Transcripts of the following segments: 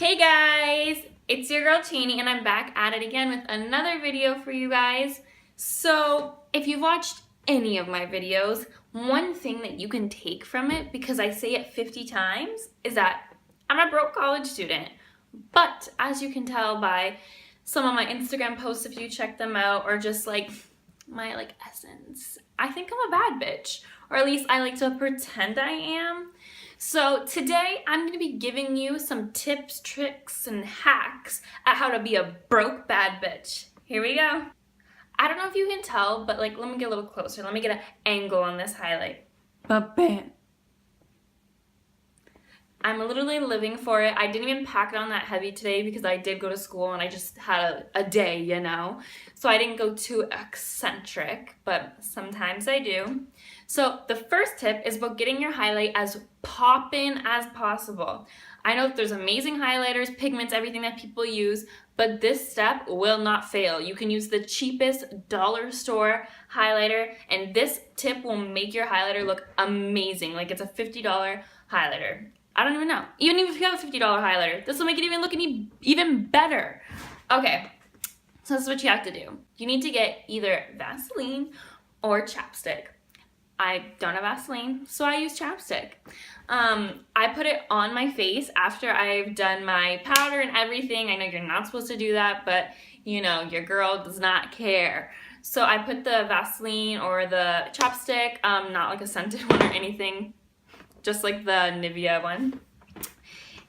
Hey guys, it's your girl Cheney and I'm back at it again with another video for you guys. So if you've watched any of my videos, one thing that you can take from it, because I say it 50 times, is that I'm a broke college student. But as you can tell by some of my Instagram posts, if you check them out, or just like my essence, I think I'm a bad bitch, or at least I like to pretend I am. So today I'm going to be giving you some tips, tricks, and hacks at how to be a broke bad bitch. Here we go. I don't know if you can tell, but let me get a little closer. Let me get an angle on this highlight. Ba-bam. I'm literally living for it. I didn't even pack it on that heavy today because I did go to school and I just had a day, you know? So I didn't go too eccentric, but sometimes I do. So the first tip is about getting your highlight as poppin' as possible. I know that there's amazing highlighters, pigments, everything that people use, but this step will not fail. You can use the cheapest dollar store highlighter, and this tip will make your highlighter look amazing. Like it's a $50 highlighter. I don't even know. Even if you have a $50 highlighter, this will make it even look even better. Okay, so this is what you have to do. You need to get either Vaseline or chapstick. I don't have Vaseline, so I use chapstick. I put it on my face after I've done my powder and everything. I know you're not supposed to do that, but you know, your girl does not care. So I put the Vaseline or the chapstick, not like a scented one or anything, just like the Nivea one.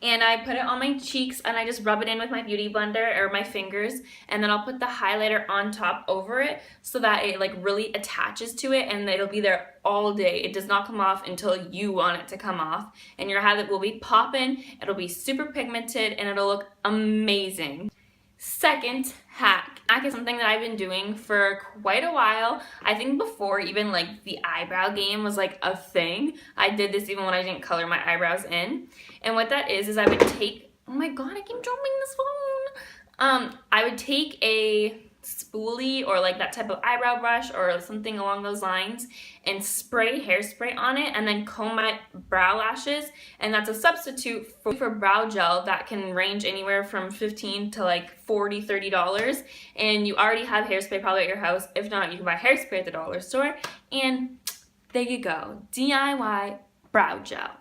And I put it on my cheeks and I just rub it in with my beauty blender or my fingers, and then I'll put the highlighter on top over it so that it really attaches to it and it'll be there all day. It does not come off until you want it to come off, and your highlight will be popping, it'll be super pigmented, and it'll look amazing. Second hack is something that I've been doing for quite a while. I think before even the eyebrow game was a thing. I did this even when I didn't color my eyebrows in. And what that is I would take, oh my god, I keep dropping this phone. I would take a spoolie or that type of eyebrow brush or something along those lines and spray hairspray on it and then comb my brow lashes, and that's a substitute for brow gel that can range anywhere from $15 to $40-$30, and you already have hairspray probably at your house. If not, you can buy hairspray at the dollar store, and there you go, DIY brow gel.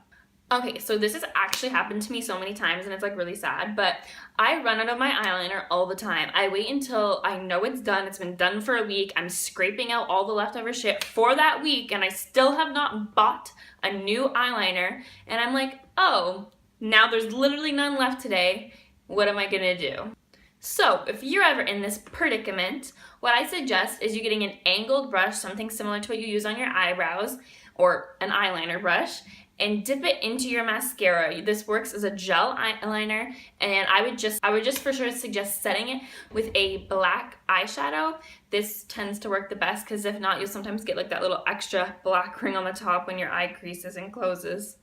Okay, so this has actually happened to me so many times and it's really sad, but I run out of my eyeliner all the time. I wait until I know it's done. It's been done for a week. I'm scraping out all the leftover shit for that week and I still have not bought a new eyeliner. And I'm like, oh, now there's literally none left today. What am I gonna do? So if you're ever in this predicament, what I suggest is you getting an angled brush, something similar to what you use on your eyebrows, or an eyeliner brush, and dip it into your mascara. This works as a gel eyeliner, and I would just for sure suggest setting it with a black eyeshadow. This tends to work the best because if not, you'll sometimes get that little extra black ring on the top when your eye creases and closes.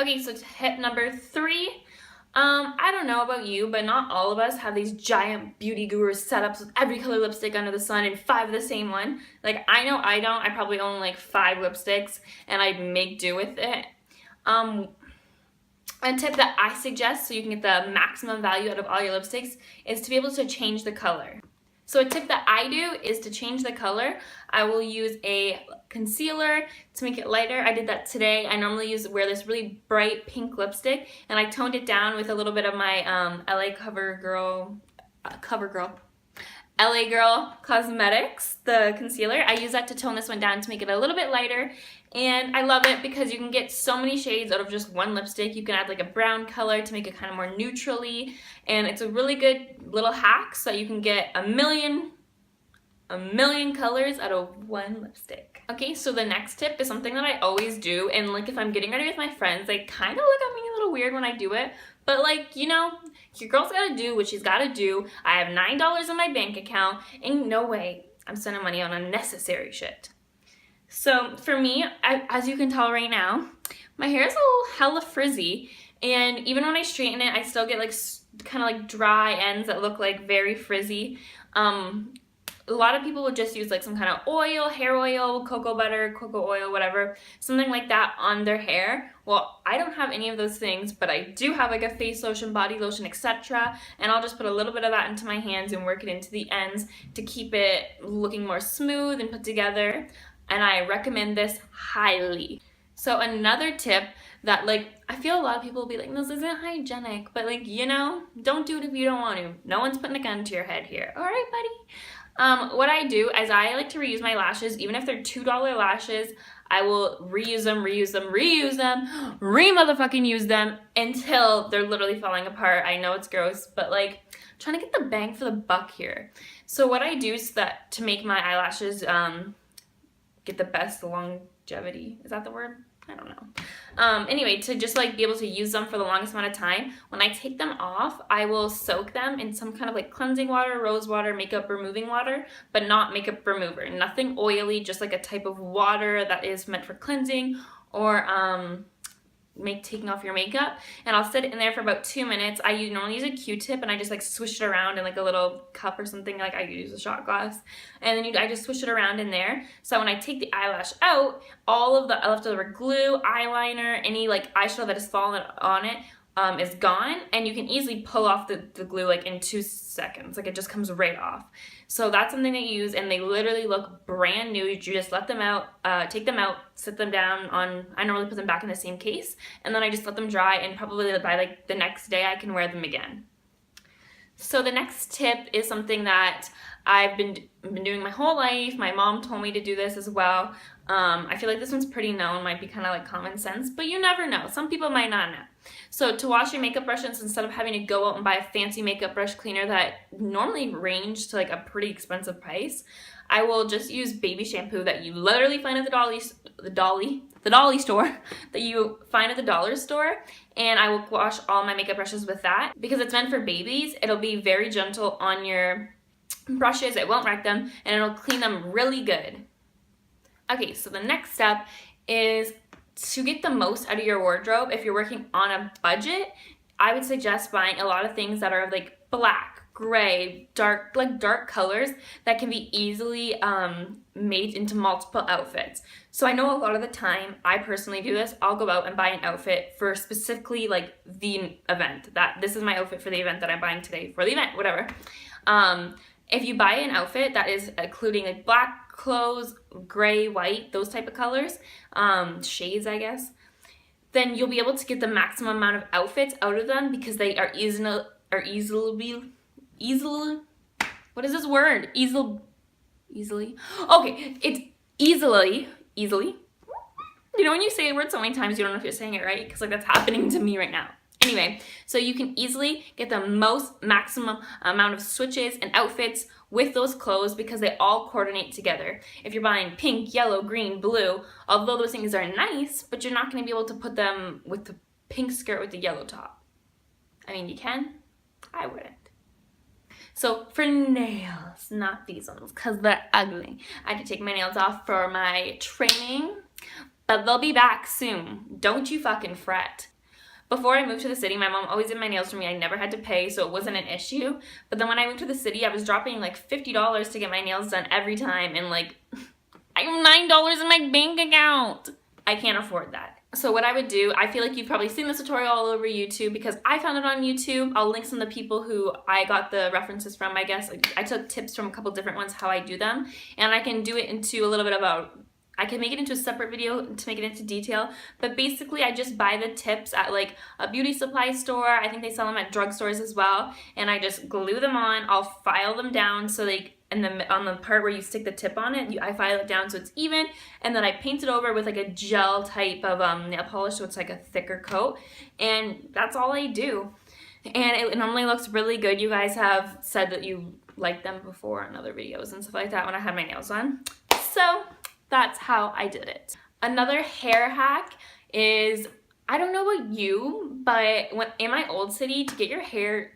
Okay, so tip number 3. I don't know about you, but not all of us have these giant beauty guru setups with every color lipstick under the sun and 5 of the same one. I know I don't. I probably own 5 lipsticks and I make do with it. A tip that I suggest so you can get the maximum value out of all your lipsticks is to be able to change the color. So a tip that I do is to change the color. I will use a concealer to make it lighter. I did that today. I normally wear this really bright pink lipstick, and I toned it down with a little bit of my LA Girl Cosmetics, the concealer. I use that to tone this one down to make it a little bit lighter, and I love it because you can get so many shades out of just one lipstick. You can add a brown color to make it kind of more neutrally, and it's a really good little hack so that you can get a million colors out of one lipstick. Okay, so the next tip is something that I always do, and if I'm getting ready with my friends, they kind of look at me a little weird when I do it, but you know, your girl's gotta do what she's gotta do. I have $9 in my bank account, and no way I'm spending money on unnecessary shit. So for me, as you can tell right now, my hair is a little hella frizzy, and even when I straighten it, I still get kind of dry ends that look very frizzy. A lot of people would just use some kind of oil, hair oil, cocoa butter, cocoa oil, whatever, something like that on their hair. Well, I don't have any of those things, but I do have like a face lotion, body lotion, etc. And I'll just put a little bit of that into my hands and work it into the ends to keep it looking more smooth and put together. And I recommend this highly. So another tip that, like, I feel a lot of people will be like, this isn't hygienic, but like, you know, don't do it if you don't want to. No one's putting a gun to your head here. All right, buddy? What I do is I like to reuse my lashes. Even if they're $2 lashes, I will reuse them, re-motherfucking use them until they're literally falling apart. I know it's gross, but like, I'm trying to get the bang for the buck here. So what I do is that to make my eyelashes get the best longevity. Is that the word? I don't know. Anyway, to just like be able to use them for the longest amount of time, when I take them off, I will soak them in some kind of like cleansing water, rose water, makeup removing water, but not makeup remover. Nothing oily, just like a type of water that is meant for cleansing or taking off your makeup. And I'll sit in there for about 2 minutes. I normally use a Q-tip and I just like swish it around in like a little cup or something. Like I use a shot glass, and then I just swish it around in there. So when I take the eyelash out, all of the leftover glue, eyeliner, any like eyeshadow that has fallen on it is gone, and you can easily pull off the glue like in 2 seconds. Like it just comes right off. So that's something they use, and they literally look brand new. You just let them out, take them out, sit them down on, I normally put them back in the same case, and then I just let them dry, and probably by like the next day I can wear them again. So the next tip is something that I've been doing my whole life. My mom told me to do this as well. I feel like this one's pretty known, might be kind of like common sense, but you never know. Some people might not know. So to wash your makeup brushes, instead of having to go out and buy a fancy makeup brush cleaner that normally range to like a pretty expensive price, I will just use baby shampoo that you literally find at the dolly store, that you find at the dollar store, and I will wash all my makeup brushes with that. Because it's meant for babies, it'll be very gentle on your brushes, it won't wreck them, and it'll clean them really good. Okay, so the next step is to get the most out of your wardrobe. If you're working on a budget, I would suggest buying a lot of things that are like black, gray, dark colors that can be easily made into multiple outfits. So I know a lot of the time, I personally do this, I'll go out and buy an outfit for specifically like the event. That this is my outfit for the event that I'm buying today for the event, whatever. If you buy an outfit that is including like black clothes, gray, white, those type of colors, shades I guess, then you'll be able to get the maximum amount of outfits out of them because they are easily, what is this word? Easily? Okay, it's easily, you know when you say a word so many times you don't know if you're saying it right? Because like that's happening to me right now. Anyway, so you can easily get the maximum amount of switches and outfits with those clothes because they all coordinate together. If you're buying pink, yellow, green, blue, although those things are nice, but you're not going to be able to put them with the pink skirt with the yellow top. I mean, you can. I wouldn't. So for nails, not these ones because they're ugly. I had to take my nails off for my training, but they'll be back soon. Don't you fucking fret. Before I moved to the city, my mom always did my nails for me. I never had to pay, so it wasn't an issue. But then when I moved to the city, I was dropping like $50 to get my nails done every time. And like, I have $9 in my bank account. I can't afford that. So what I would do, I feel like you've probably seen this tutorial all over YouTube because I found it on YouTube. I'll link some of the people who I got the references from, I guess. I took tips from a couple different ones how I do them. And I can do it into a little bit about, I can make it into a separate video to make it into detail, but basically I just buy the tips at like a beauty supply store. I think they sell them at drugstores as well, and I just glue them on. I'll file them down so and then on the part where you stick the tip on it, I file it down so it's even, and then I paint it over with like a gel type of nail polish so it's like a thicker coat, and that's all I do. And it normally looks really good. You guys have said that you liked them before in other videos and stuff like that when I had my nails on. So that's how I did it. Another hair hack is, I don't know about you, but in my old city, to get your hair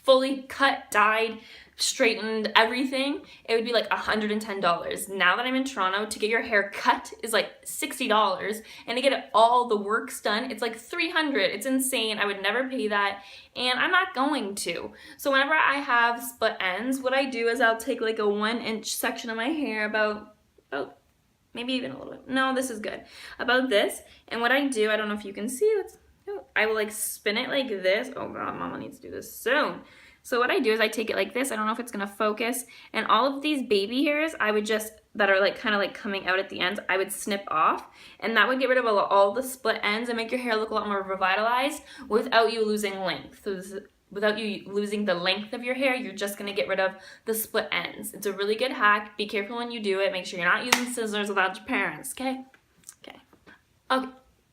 fully cut, dyed, straightened, everything, it would be like $110. Now that I'm in Toronto, to get your hair cut is like $60, and to get it all the works done, it's like $300. It's insane. I would never pay that, and I'm not going to. So whenever I have split ends, what I do is I'll take like a 1-inch section of my hair, about maybe even a little bit. No, this is good. About this, and what I do, I don't know if you can see, I will like spin it like this. Oh God, Mama needs to do this soon. So what I do is I take it like this. I don't know if it's gonna focus. And all of these baby hairs, I would just, that are like kind of like coming out at the ends, I would snip off. And that would get rid of all the split ends and make your hair look a lot more revitalized without you losing length. So without you losing the length of your hair, you're just gonna get rid of the split ends. It's a really good hack. Be careful when you do it. Make sure you're not using scissors without your parents, okay? Okay.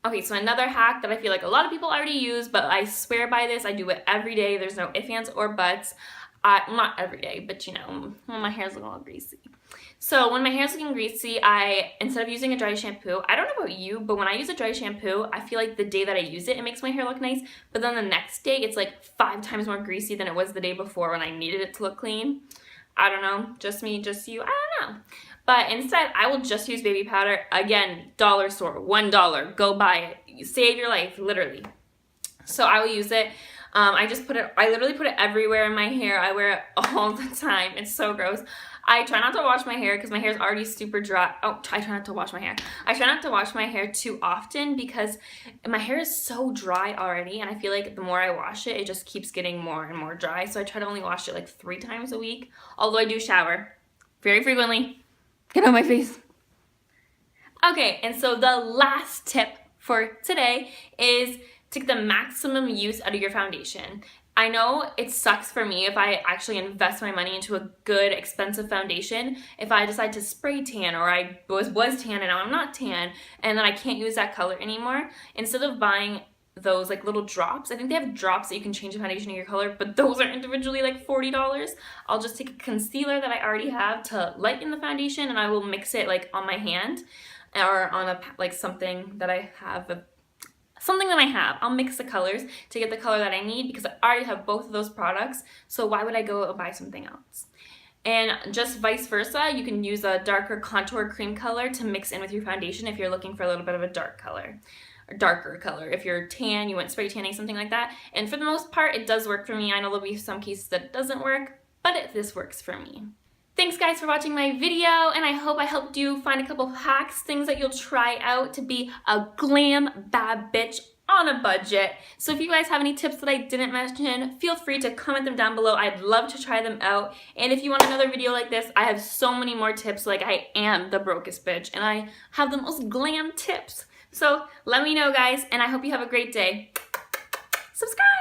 Okay, so another hack that I feel like a lot of people already use, but I swear by this, I do it every day. There's no ifs, ands, or buts. Not every day, but you know, when my hair's looking all greasy. So when my hair's looking greasy, instead of using a dry shampoo, I don't know about you, but when I use a dry shampoo, I feel like the day that I use it, it makes my hair look nice, but then the next day, it's like 5 times more greasy than it was the day before when I needed it to look clean. I don't know, just me, just you, I don't know. But instead, I will just use baby powder. Again, dollar store, $1. Go buy it. You save your life, literally. So I will use it. I literally put it everywhere in my hair. I wear it all the time. It's so gross. I try not to wash my hair because my hair is already super dry. Oh, I try not to wash my hair. I try not to wash my hair too often because my hair is so dry already, and I feel like the more I wash it, it just keeps getting more and more dry. So I try to only wash it like 3 times a week, although I do shower very frequently. Get on my face. Okay, and so the last tip for today is to get the maximum use out of your foundation. I know it sucks for me if I actually invest my money into a good, expensive foundation. If I decide to spray tan, or I was tan and now I'm not tan, and then I can't use that color anymore, instead of buying those like little drops, I think they have drops that you can change the foundation to your color, but those are individually like $40. I'll just take a concealer that I already have to lighten the foundation, and I will mix it like on my hand or on a like something that I have. I'll mix the colors to get the color that I need because I already have both of those products, so why would I go and buy something else? And just vice versa, you can use a darker contour cream color to mix in with your foundation if you're looking for a little bit of a dark color. Or darker color. If you're tan, you went spray tanning, something like that. And for the most part, it does work for me. I know there'll be some cases that it doesn't work, but this works for me. Thanks guys for watching my video, and I hope I helped you find a couple hacks, things that you'll try out to be a glam bad bitch on a budget. So if you guys have any tips that I didn't mention, feel free to comment them down below. I'd love to try them out. And if you want another video like this, I have so many more tips. Like, I am the brokest bitch, and I have the most glam tips. So let me know, guys, and I hope you have a great day. Subscribe!